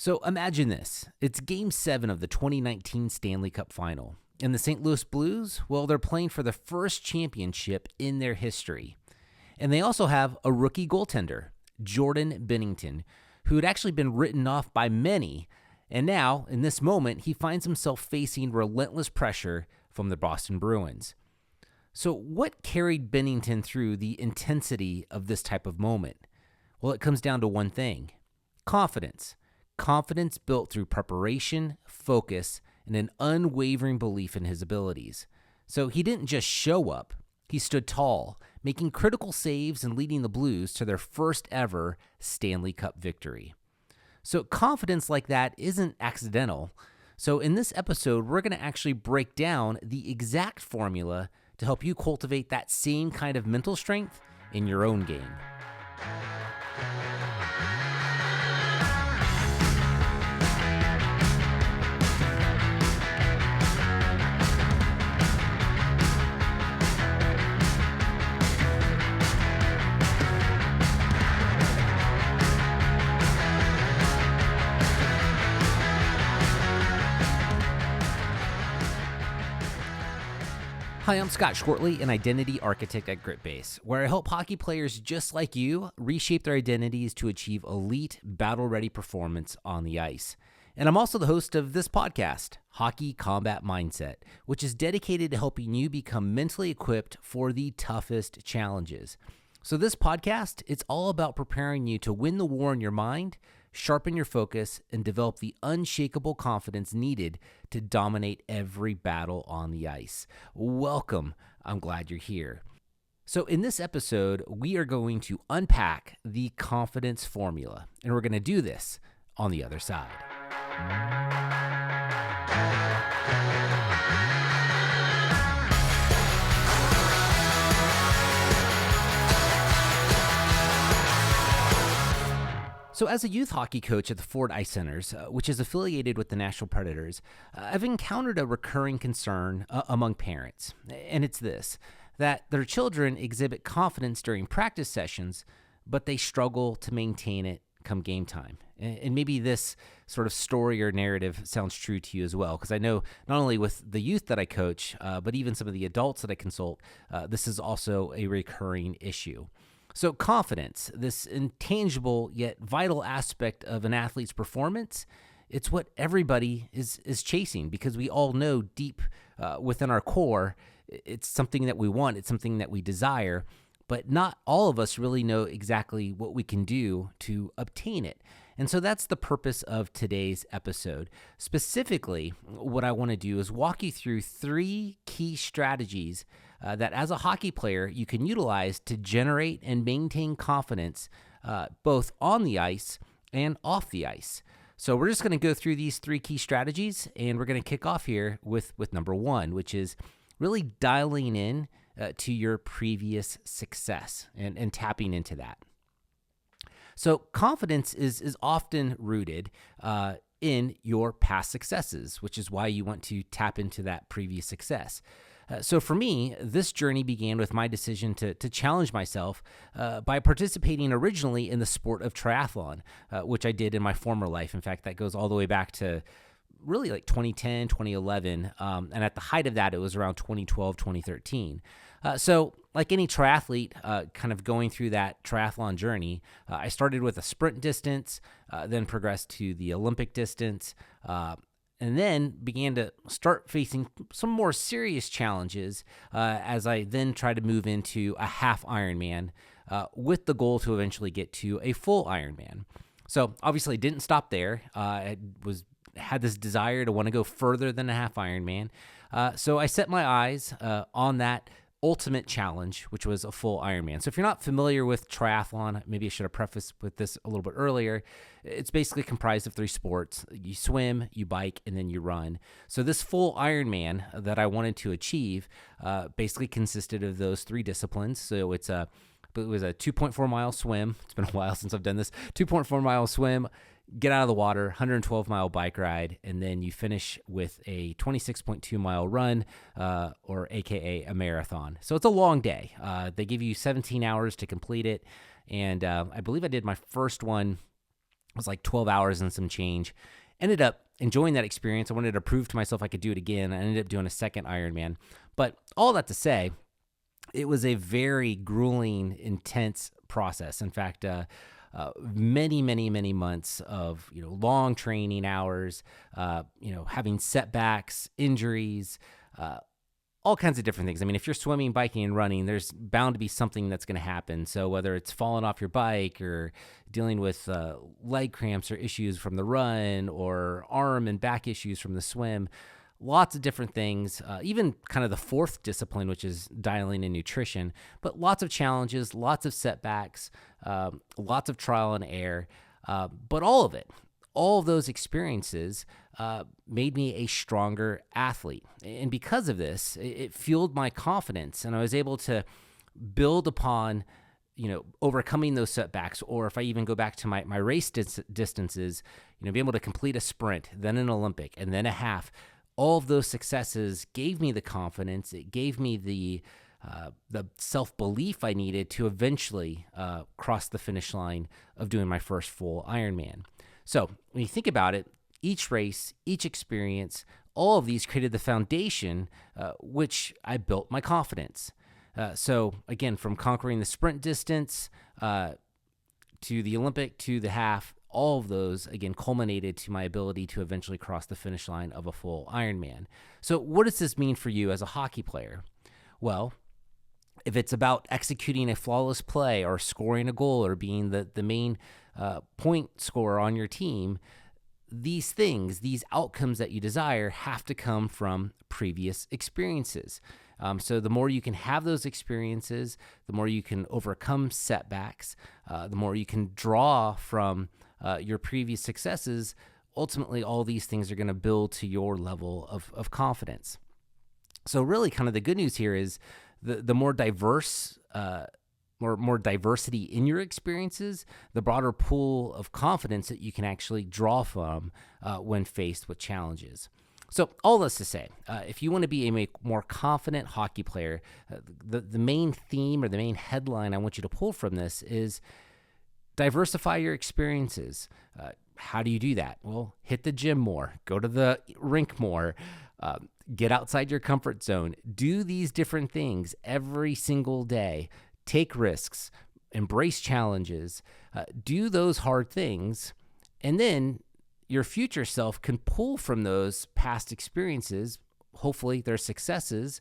So imagine this. It's Game 7 of the 2019 Stanley Cup Final. And the St. Louis Blues, well, they're playing for the first championship in their history. And they also have a rookie goaltender, Jordan Binnington, who had actually been written off by many. And now, in this moment, he finds himself facing relentless pressure from the Boston Bruins. So what carried Binnington through the intensity of this type of moment? Well, it comes down to one thing: confidence. Confidence built through preparation, focus, and an unwavering belief in his abilities. So he didn't just show up, he stood tall, making critical saves and leading the Blues to their first ever Stanley Cup victory. So confidence like that isn't accidental. So in this episode, we're going to actually break down the exact formula to help you cultivate that same kind of mental strength in your own game. Hi, I'm Scott Schwertly, an identity architect at GritBase, where I help hockey players just like you reshape their identities to achieve elite, battle-ready performance on the ice. And I'm also the host of this podcast, Hockey Combat Mindset, which is dedicated to helping you become mentally equipped for the toughest challenges. So this podcast, it's all about preparing you to win the war in your mind, sharpen your focus, and develop the unshakable confidence needed to dominate every battle on the ice. Welcome. I'm glad you're here. So in this episode, we are going to unpack the confidence formula, and we're going to do this on the other side. So as a youth hockey coach at the Ford Ice Centers, which is affiliated with the Nashville Predators, I've encountered a recurring concern among parents, and it's this: that their children exhibit confidence during practice sessions, but they struggle to maintain it come game time. And maybe this sort of story or narrative sounds true to you as well, because I know not only with the youth that I coach, but even some of the adults that I consult, this is also a recurring issue. So confidence, this intangible yet vital aspect of an athlete's performance, it's what everybody is chasing, because we all know deep within our core, it's something that we want, it's something that we desire, but not all of us really know exactly what we can do to obtain it. And so that's the purpose of today's episode. Specifically, what I want to do is walk you through 3 key strategies that as a hockey player you can utilize to generate and maintain confidence both on the ice and off the ice. So we're just going to go through these 3 key strategies, and we're going to kick off here with number 1, which is really dialing in to your previous success and tapping into that. So confidence is often rooted in your past successes, which is why you want to tap into that previous success. So for me, this journey began with my decision to challenge myself by participating originally in the sport of triathlon, which I did in my former life. In fact, that goes all the way back to really like 2010, 2011. And at the height of that, it was around 2012, 2013. So like any triathlete, kind of going through that triathlon journey, I started with a sprint distance, then progressed to the Olympic distance, and then began to start facing some more serious challenges as I then tried to move into a half Ironman with the goal to eventually get to a full Ironman. So obviously didn't stop there. I had this desire to want to go further than a half Ironman. So I set my eyes on that ultimate challenge, which was a full Ironman. So if you're not familiar with triathlon, maybe I should have prefaced with this a little bit earlier. It's basically comprised of 3 sports. You swim, you bike, and then you run. So this full Ironman that I wanted to achieve basically consisted of those 3 disciplines. So it was a 2.4 mile swim. It's been a while since I've done this. 2.4 mile swim, get out of the water, 112-mile bike ride, and then you finish with a 26.2 mile run, or AKA a marathon. So it's a long day. They give you 17 hours to complete it, and I believe I did my first one It was like 12 hours and some change. Ended up enjoying that experience. I wanted to prove to myself I could do it again. I ended up doing a second Ironman. But all that to say, it was a very grueling, intense process. In fact, many months of long training hours, having setbacks, injuries, all kinds of different things. I mean, if you're swimming, biking, and running, there's bound to be something that's going to happen. So whether it's falling off your bike or dealing with leg cramps or issues from the run or arm and back issues from the swim, lots of different things, even kind of the fourth discipline, which is dialing in nutrition, but lots of challenges, lots of setbacks, lots of trial and error, but all of those experiences made me a stronger athlete. And because of this, it fueled my confidence, and I was able to build upon, overcoming those setbacks. Or if I even go back to my race distances, be able to complete a sprint, then an Olympic, and then a half. All of those successes gave me the confidence. It gave me the self-belief I needed to eventually cross the finish line of doing my first full Ironman. So when you think about it, each race, each experience, all of these created the foundation which I built my confidence. So again, from conquering the sprint distance to the Olympic to the half, all of those, again, culminated to my ability to eventually cross the finish line of a full Ironman. So what does this mean for you as a hockey player? Well, if it's about executing a flawless play or scoring a goal or being the main point scorer on your team, these things, these outcomes that you desire have to come from previous experiences. So the more you can have those experiences, the more you can overcome setbacks, the more you can draw from your previous successes. Ultimately, all these things are going to build to your level of confidence. So really kind of the good news here is the more diverse, more diversity in your experiences, the broader pool of confidence that you can actually draw from when faced with challenges. So all this to say, if you want to be a more confident hockey player, the main theme or the main headline I want you to pull from this is diversify your experiences. How do you do that? Well, hit the gym more, go to the rink more, get outside your comfort zone, do these different things every single day, take risks, embrace challenges, do those hard things, and then your future self can pull from those past experiences, hopefully their successes.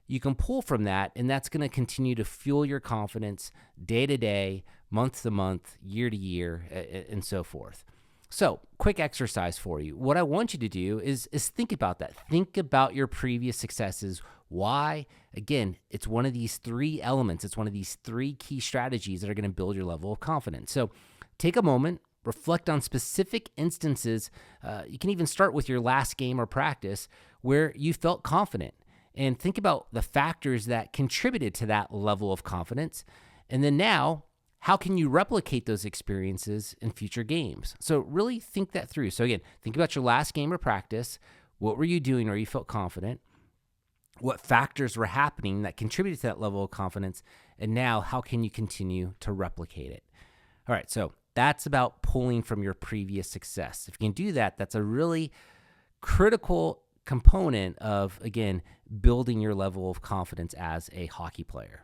You can pull from that, and that's going to continue to fuel your confidence day to day, month to month, year to year, and so forth. So, quick exercise for you. What I want you to do is think about that. Think about your previous successes. Why? Again, it's one of these three elements. It's one of these three key strategies that are going to build your level of confidence. So, take a moment, reflect on specific instances. You can even start with your last game or practice where you felt confident. And think about the factors that contributed to that level of confidence. And then now, how can you replicate those experiences in future games? So really think that through. So again, think about your last game or practice. What were you doing where you felt confident? What factors were happening that contributed to that level of confidence? And now, how can you continue to replicate it? All right, so that's about pulling from your previous success. If you can do that, that's a really critical component of, again, building your level of confidence as a hockey player.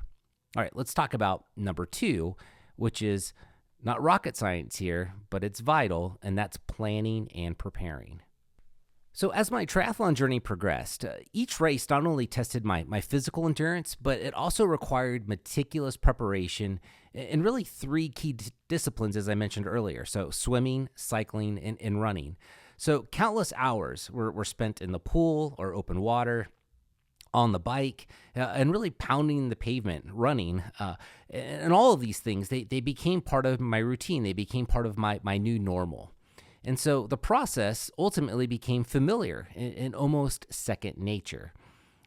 All right, let's talk about number 2, which is not rocket science here, but it's vital, and that's planning and preparing. So as my triathlon journey progressed, each race not only tested my physical endurance, but it also required meticulous preparation in really 3 key disciplines, as I mentioned earlier. So swimming, cycling, and running. So countless hours were spent in the pool or open water, on the bike, and really pounding the pavement, running. And all of these things, they became part of my routine. They became part of my new normal. And so the process ultimately became familiar and almost second nature.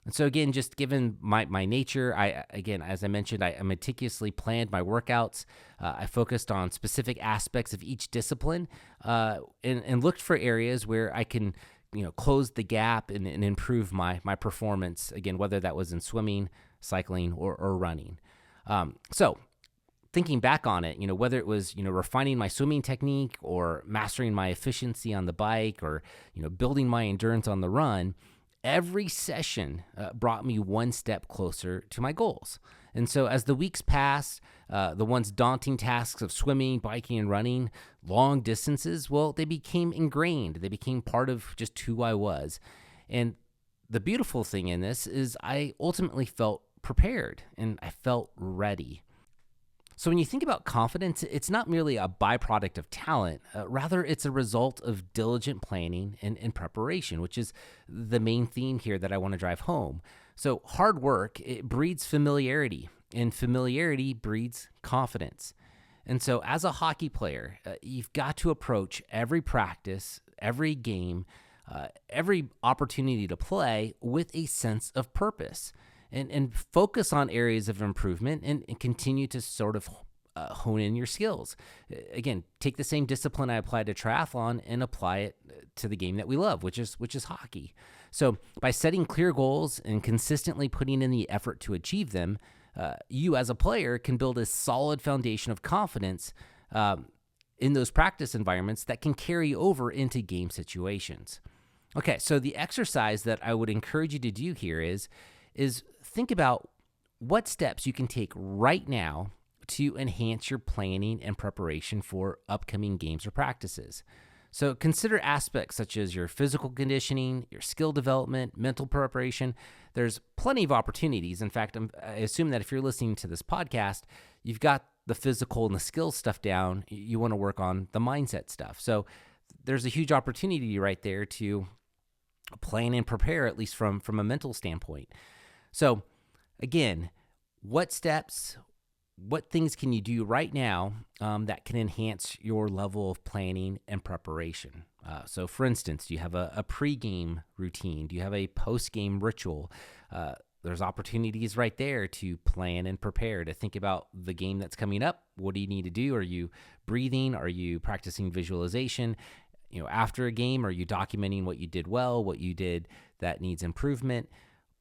And so again, just given my nature, as I mentioned, I meticulously planned my workouts. I focused on specific aspects of each discipline and looked for areas where I can close the gap and improve my performance, again, whether that was in swimming, cycling, or running. So thinking back on it, whether it was, refining my swimming technique or mastering my efficiency on the bike or, building my endurance on the run, every session brought me one step closer to my goals. And so as the weeks passed, the once daunting tasks of swimming, biking, and running long distances, well, they became ingrained. They became part of just who I was. And the beautiful thing in this is I ultimately felt prepared and I felt ready. So when you think about confidence, it's not merely a byproduct of talent. Rather, it's a result of diligent planning and preparation, which is the main theme here that I want to drive home. So hard work, it breeds familiarity, and familiarity breeds confidence. And so as a hockey player, you've got to approach every practice, every game, every opportunity to play with a sense of purpose. And focus on areas of improvement and continue to sort of hone in your skills. Again, take the same discipline I applied to triathlon and apply it to the game that we love, which is hockey. So by setting clear goals and consistently putting in the effort to achieve them, you as a player can build a solid foundation of confidence in those practice environments that can carry over into game situations. Okay, so the exercise that I would encourage you to do here is think about what steps you can take right now to enhance your planning and preparation for upcoming games or practices. So consider aspects such as your physical conditioning, your skill development, mental preparation. There's plenty of opportunities. In fact, I assume that if you're listening to this podcast, you've got the physical and the skill stuff down. You want to work on the mindset stuff. So there's a huge opportunity right there to plan and prepare, at least from a mental standpoint. So again, what things can you do right now that can enhance your level of planning and preparation? So for instance, do you have a pregame routine? Do you have a postgame ritual? There's opportunities right there to plan and prepare, to think about the game that's coming up. What do you need to do? Are you breathing? Are you practicing visualization? After a game, are you documenting what you did well, what you did that needs improvement?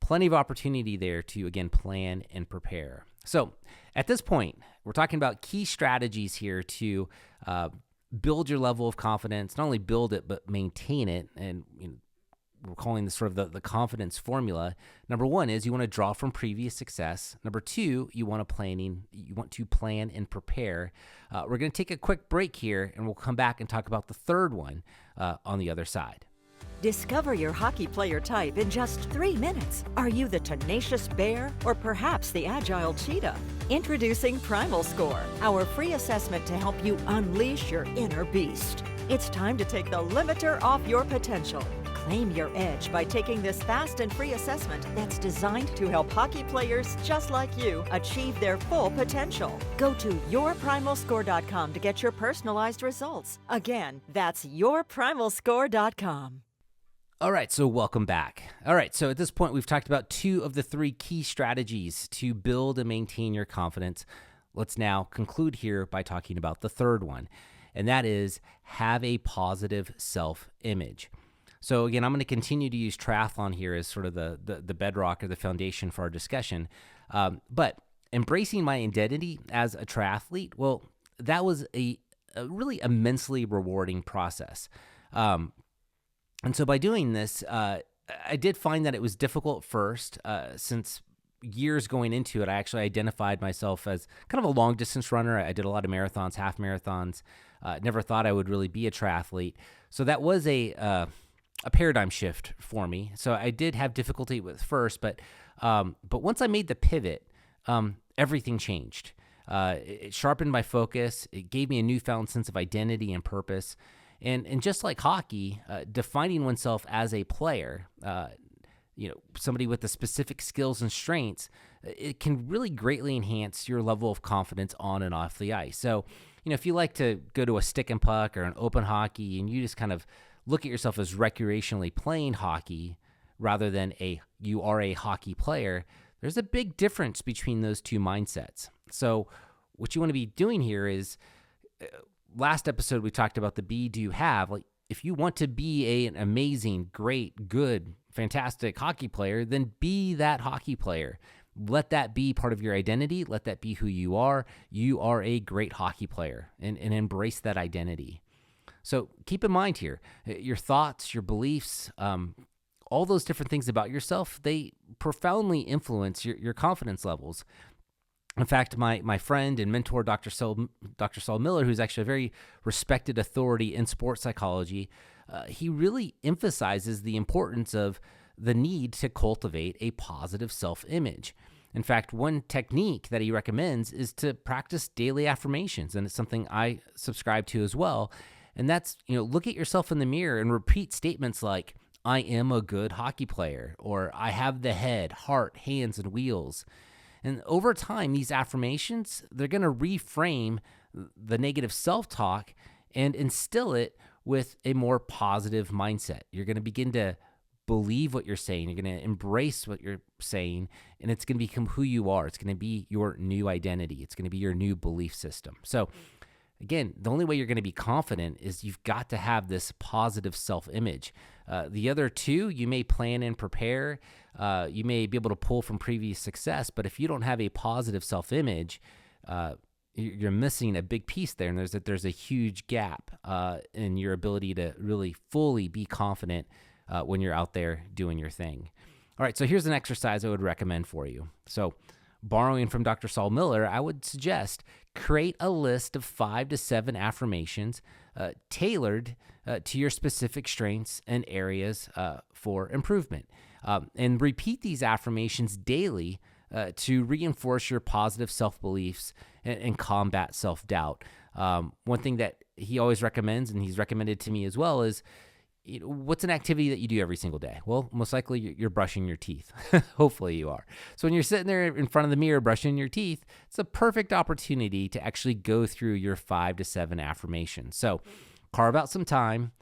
Plenty of opportunity there to, again, plan and prepare. So at this point, we're talking about key strategies here to build your level of confidence, not only build it, but maintain it. And we're calling this sort of the confidence formula. Number one is you want to draw from previous success. Number two, you want to plan and prepare. We're going to take a quick break here, and we'll come back and talk about the third one on the other side. Discover your hockey player type in just 3 minutes. Are you the tenacious bear or perhaps the agile cheetah? Introducing Primal Score, our free assessment to help you unleash your inner beast. It's time to take the limiter off your potential. Claim your edge by taking this fast and free assessment that's designed to help hockey players just like you achieve their full potential. Go to yourprimalscore.com to get your personalized results. Again, that's yourprimalscore.com. All right, so welcome back. All right, so at this point, we've talked about 2 of the 3 key strategies to build and maintain your confidence. Let's now conclude here by talking about the third one, and that is have a positive self-image. So again, I'm going to continue to use triathlon here as sort of the bedrock or the foundation for our discussion. But embracing my identity as a triathlete, well, that was a really immensely rewarding process. And so by doing this, I did find that it was difficult first, since years going into it, I actually identified myself as kind of a long distance runner. I did a lot of marathons, half marathons. Never thought I would really be a triathlete. So that was a paradigm shift for me. So I did have difficulty with first, but once I made the pivot, everything changed. It sharpened my focus. It gave me a newfound sense of identity and purpose. And just like hockey, defining oneself as a player, somebody with the specific skills and strengths, it can really greatly enhance your level of confidence on and off the ice. So, if you like to go to a stick and puck or an open hockey and you just kind of look at yourself as recreationally playing hockey rather than you are a hockey player, there's a big difference between those two mindsets. So what you want to be doing here is, last episode we talked about the be, do, have. Like, if you want to be an amazing, great, good, fantastic hockey player, then be that hockey player. let that be part of your identity. Let that be who you are. You are a great hockey player, and embrace that identity. So keep in mind here, your thoughts, your beliefs, all those different things about yourself, they profoundly influence your confidence levels. In fact, my friend and mentor, Dr. Saul Miller, who's actually a very respected authority in sports psychology, he really emphasizes the importance of the need to cultivate a positive self-image. In fact, one technique that he recommends is to practice daily affirmations, and it's something I subscribe to as well. And that's, look at yourself in the mirror and repeat statements like, I am a good hockey player, or I have the head, heart, hands, and wheels. And over time, these affirmations, they're going to reframe the negative self-talk and instill it with a more positive mindset. You're going to begin to believe what you're saying. You're going to embrace what you're saying, and it's going to become who you are. It's going to be your new identity. It's going to be your new belief system. So again, the only way you're going to be confident is you've got to have this positive self-image. The other two, you may plan and prepare. You may be able to pull from previous success, but if you don't have a positive self-image, you're missing a big piece there, and there's a huge gap in your ability to really fully be confident when you're out there doing your thing. All right, so here's an exercise I would recommend for you. So borrowing from Dr. Saul Miller, I would suggest create a list of 5 to 7 affirmations tailored to your specific strengths and areas for improvement. And repeat these affirmations daily to reinforce your positive self-beliefs and combat self-doubt. One thing that he always recommends, and he's recommended to me as well, is what's an activity that you do every single day? Well, most likely you're brushing your teeth. Hopefully you are. So when you're sitting there in front of the mirror brushing your teeth, it's a perfect opportunity to actually go through your 5 to 7 affirmations. So carve out some time.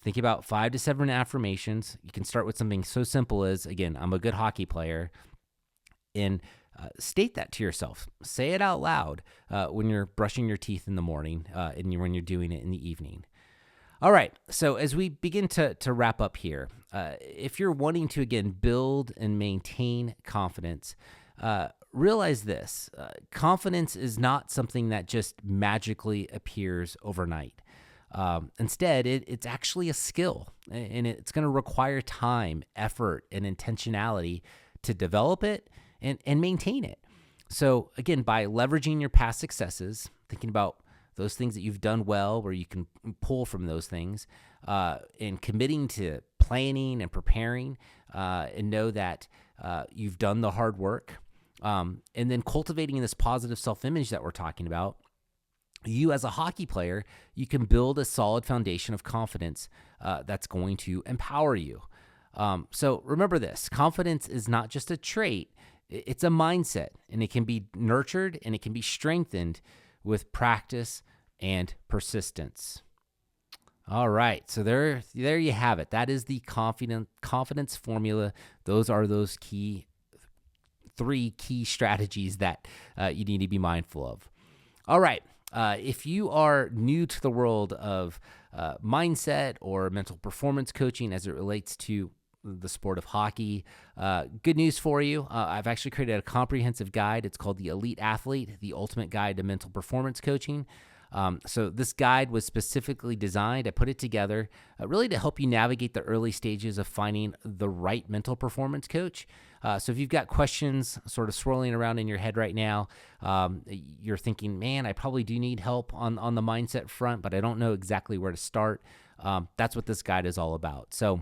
Think about 5 to 7 affirmations. You can start with something so simple as, again, I'm a good hockey player, and state that to yourself. Say it out loud when you're brushing your teeth in the morning and when you're doing it in the evening. All right, so as we begin to wrap up here, if you're wanting to, again, build and maintain confidence, realize this. Confidence is not something that just magically appears overnight. Instead, it's actually a skill, and it's going to require time, effort, and intentionality to develop it and maintain it. So again, by leveraging your past successes, thinking about those things that you've done well, where you can pull from those things, and committing to planning and preparing, and know that you've done the hard work, and then cultivating this positive self-image that we're talking about, you as a hockey player, you can build a solid foundation of confidence that's going to empower you. So remember this, confidence is not just a trait, it's a mindset, and it can be nurtured and it can be strengthened with practice and persistence. All right, so there you have it. That is the confidence formula. Those are those 3 key strategies that you need to be mindful of. All right, if you are new to the world of mindset or mental performance coaching as it relates to the sport of hockey, good news for you. I've actually created a comprehensive guide. It's called the Elite Athlete, the Ultimate Guide to Mental Performance Coaching. So this guide was specifically designed, I put it together really to help you navigate the early stages of finding the right mental performance coach. So if you've got questions sort of swirling around in your head right now, you're thinking, man, I probably do need help on the mindset front, but I don't know exactly where to start. That's what this guide is all about. So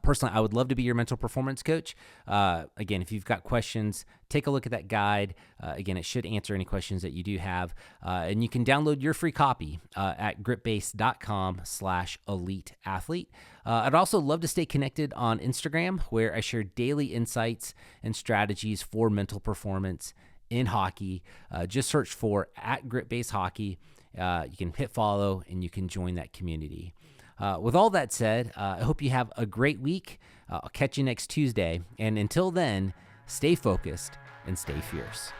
personally, I would love to be your mental performance coach. Again, if you've got questions, take a look at that guide. Again, it should answer any questions that you do have. And you can download your free copy at gritbase.com/eliteathlete. I'd also love to stay connected on Instagram, where I share daily insights and strategies for mental performance in hockey. Just search for @gritbasehockey. You can hit follow and you can join that community. With all that said, I hope you have a great week. I'll catch you next Tuesday. And until then, stay focused and stay fierce.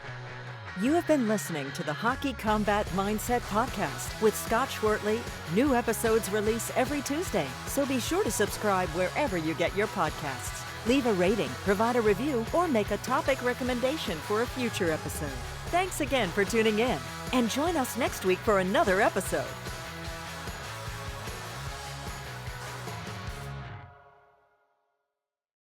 You have been listening to the Hockey Combat Mindset Podcast with Scott Schwertly. New episodes release every Tuesday, so be sure to subscribe wherever you get your podcasts. Leave a rating, provide a review, or make a topic recommendation for a future episode. Thanks again for tuning in, and join us next week for another episode.